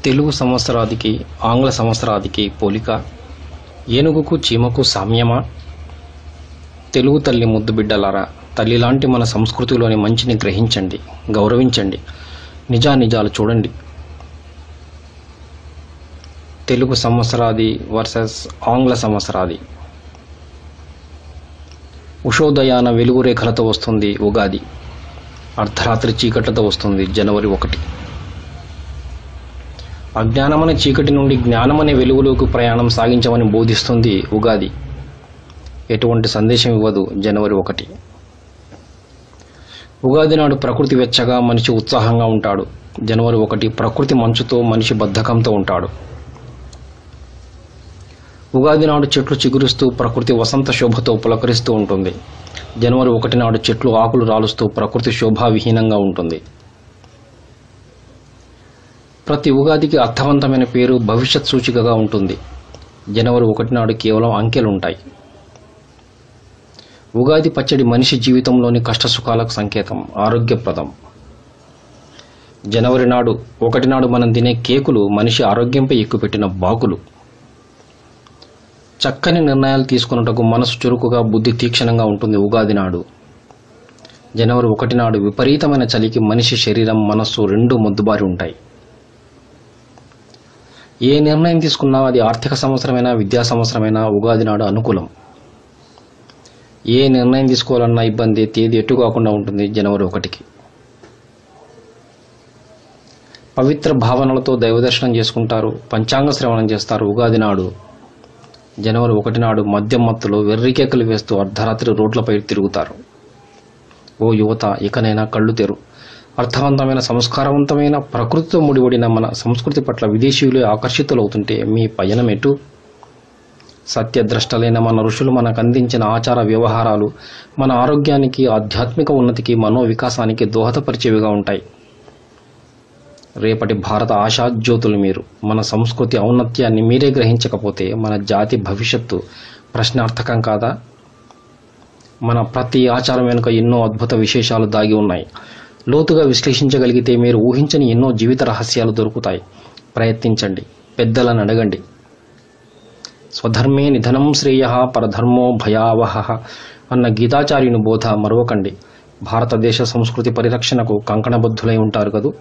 తెలుగు సంవత్సరాదికి ఆంగ్ల సంవత్సరాదికి పోలిక, ఏనుగుకు చీమకు సామ్యమా? తెలుగు తల్లి ముద్దు బిడ్డలారా, తల్లిలాంటి మన సంస్కృతిలోని మంచిని గ్రహించండి, గౌరవించండి, నిజానిజాలు చూడండి. తెలుగు సంవత్సరాది వర్సెస్ ఆంగ్ల సంవత్సరాది. ఉషోదయాన వెలుగు రేఖలతో వస్తుంది ఉగాది, అర్ధరాత్రి చీకట్లతో వస్తుంది జనవరి 1. అజ్ఞానమనే చీకటి నుండి జ్ఞానమనే వెలుగులోకి ప్రయాణం సాగించమని బోధిస్తుంది ఉగాది. ఎటువంటి సందేశం ఇవ్వదు జనవరి 1. ఉగాది నాడు ప్రకృతి వెచ్చగా, మనిషి ఉత్సాహంగా ఉంటాడు. జనవరి 1 ప్రకృతి మంచుతో, మనిషి బద్ధకంతో ఉంటాడు. ఉగాది నాడు చెట్లు చిగురుస్తూ, ప్రకృతి వసంత శోభతో పులకరిస్తూ ఉంటుంది. జనవరి 1 నాడు చెట్లు ఆకులు రాలుస్తూ, ప్రకృతి శోభావిహీనంగా ఉంటుంది. ప్రతి ఉగాదికి అర్థవంతమైన పేరు, భవిష్యత్ సూచికగా ఉంటుంది. జనవరి 1 నాడు కేవలం అంకెలుంటాయి. ఉగాది పచ్చడి మనిషి జీవితంలోని కష్టసుఖాలకు సంకేతం, ఆరోగ్యప్రదం. జనవరి 1 నాడు మనం తినే కేకులు మనిషి ఆరోగ్యంపై ఎక్కుపెట్టిన బాకులు. చక్కని నిర్ణయాలు తీసుకున్నటకు మనసు చురుకుగా, బుద్ధి తీక్షణంగా ఉంటుంది ఉగాది నాడు. జనవరి 1 నాడు విపరీతమైన చలికి మనిషి శరీరం, మనస్సు రెండూ మొద్దుబారి ఉంటాయి. ఏ నిర్ణయం తీసుకున్నా అది ఆర్థిక సంవత్సరమైనా, విద్యా సంవత్సరమైనా ఉగాది నాడు అనుకూలం. ఏ నిర్ణయం తీసుకోవాలన్నా ఇబ్బంది, తేదీ ఎటు కాకుండా ఉంటుంది జనవరి 1కి. పవిత్ర భావనలతో దైవదర్శనం చేసుకుంటారు, పంచాంగ శ్రవణం చేస్తారు ఉగాది నాడు. జనవరి 1 నాడు మద్యం మత్తులో వెర్రికేకలు వేస్తూ అర్ధరాత్రి రోడ్లపై తిరుగుతారు. ఓ యువత, ఇకనైనా కళ్ళు తెరు. అర్థవంతమైన, సంస్కారవంతమైన, ప్రకృతితో ముడిపడిన మన సంస్కృతి పట్ల విదేశీయులే ఆకర్షితులవుతుంటే మీ పయనం ఎటు? సత్యద్రష్టలైన మన ఋషులు మనకు అందించిన ఆచార వ్యవహారాలు మన ఆరోగ్యానికి, ఆధ్యాత్మిక ఉన్నతికి, మనోవికాసానికి దోహదపరిచేవిగా ఉంటాయి. రేపటి భారత ఆశాజ్యోతులు మీరు. మన సంస్కృతి ఔన్నత్యాన్ని మీరే గ్రహించకపోతే మన జాతి భవిష్యత్తు ప్రశ్నార్థకం కాదా? మన ప్రతి ఆచారం వెనుక ఎన్నో అద్భుత విశేషాలు దాగి ఉన్నాయి. లోతుగా విశ్లేషించగలిగితే మీరు ఊహించని ఎన్నో జీవిత రహస్యాలు దొరుకుతాయి. ప్రయత్నించండి, పెద్దలను అడగండి. స్వధర్మే నిధనం శ్రేయః పరధర్మో భయావహః అన్న గీతాచార్యుని బోధ మరవకండి. భారతదేశ సంస్కృతి పరిరక్షణకు కంకణబద్ధులై ఉంటారు కదూ.